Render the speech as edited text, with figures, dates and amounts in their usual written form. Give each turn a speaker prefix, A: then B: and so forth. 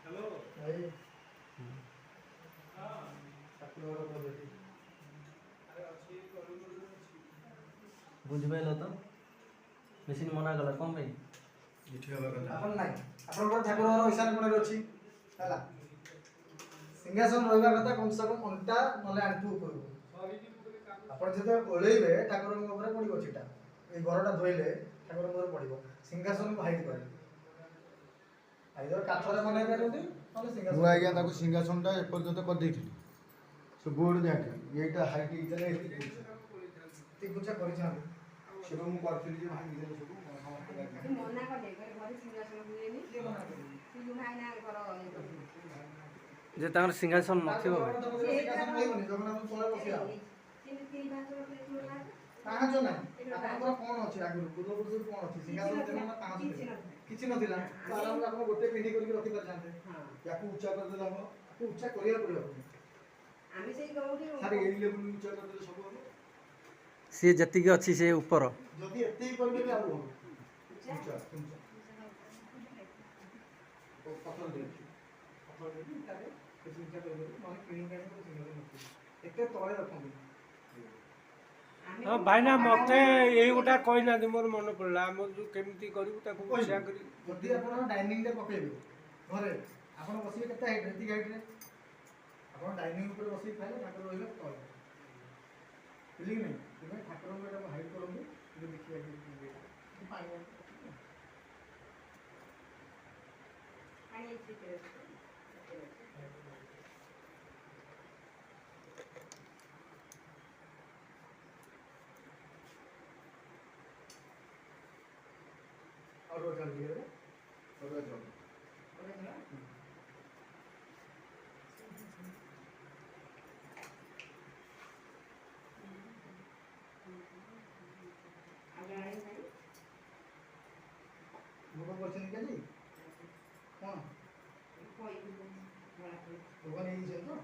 A: Hello
B: भाई
A: हां
B: ठाकुर पद्धति
A: अरे अच्छी करू
C: बुझिपाइल तो मेसीन मना कला कौन भाई
A: इठी हवा कथा
B: आपन नाही आपन ठाकुर ईशान कोणे अछि हला सिंहासन रहबा कथा कम से कम अंटा नले आंटू ऊपर आपन जते ओळेइबे ठाकुर ऊपर पडिबो छिटा ए घरटा धोइले ठाकुर ऊपर पडिबो सिंहासन को हाइट करे आइदर काठरे बनाइ पारନ୍ତି नले सिंहासन
D: ମୁଁ ଆଜ୍ଞା ତାକୁ ସିଂହାସନଟା ଏପର୍ଯ୍ୟନ୍ତ କରିଦେଇଥିଲି ସେ ବୋର୍ଡ଼ ଯାକେ ଏଇଟା ହାଇଟ୍ ହେଇଥିଲେ
B: ती गुचा କରିଛାନ୍ତି
D: ସେଟା ମୁଁ କରିଥିଲି ଯେ ଭାଙ୍ଗିଦେଲେ ସବୁ ସମସ୍ତେ ଲାଗିଲେ।
E: ମନା କଲେ ଘରେ ସିଂହାସନ ହୁଏନି
B: କିଏ ମନା କରିବ
E: ସିଲୁ ଭାଇନା ଘର
C: जे तांगर सिंहासन नथिबो भाई
B: सिंहासन ରହିବନି ଜଗନ୍ନାଥ ତଳେ ବସିବା ପାହାଚ ନାହିଁ ଆପଣଙ୍କର କ'ଣ ଅଛି ଆଗରୁ ପୂର୍ବପୁରୁଷରୁ କ'ଣ ଅଛି ସିଂହାସନ ଥିଲା ନା ପାହାଚ ଥିଲା କିଛି ନଥିଲା ତ ଆରାମରେ ଆପଣ ଗୋଟେ ପିଢ଼ି କରିକି ରଖିପାରିଥାନ୍ତେ ୟାକୁ ଉଚ୍ଚା କରିଦେଲେ ହବ ୟାକୁ ଉଚ୍ଚା କରିବାକୁ ପଡ଼ିବ
E: ଆମେ ସେଇ ଗଉଠି
D: ସାର୍ ଏଇ ଲେବୁଲ୍ ଉଚ୍ଚା କରିଦେଲେ ସବୁ ହବ
C: सी जति के अछि से ऊपर
B: ଯଦି ଏତିକି କରିବେ ବି ଆଉ ହବ
E: ଉଚ୍ଚା
B: ଉଚ୍ଚା ଉଚ୍ଚା ପଥର ଦେଇଛି ପଥର ଦେଇକି ତାରେ କିଛି ଉଚ୍ଚା କରିଦେବେ ନହେଲେ କିଣିକି ଆଣି ଗୋଟେ ସିଂହାସନ ରଖିବେ ଏତେ ତଳେ ରଖନ୍ତୁ
A: हाँ भाईना मते यही गोटा कही ना मोर मन पड़ला हम जो केमती करू ताको उछा करी
B: ଯଦି ଆପଣ ଡାଇନିଂ ଟେ ପକେଇବେ ଘରେ ଆପଣ ବସିବେ କେତେ ହାଇଟ୍ ଏତିକି ହାଇଟ୍ରେ ଆପଣ ଡାଇନିଂ ଉପରେ ବସିକି ଖାଇଲେ ଠାକୁର ରହିଲେ ତଳେ ବୁଝିଲି କି ନାହିଁ ସେଥିପାଇଁ ଠାକୁରଙ୍କୁ ଏଇଟା ହାଇଟ୍ କରନ୍ତୁ ଟିକେ ଦେଖିବା ପାଣି
E: ପାଣି ଅଛି
B: और वो चल दिए
D: ଅରୁଆ ଚାଉଳ।
B: भोग करछन के जी हां भोग नहीं छै तो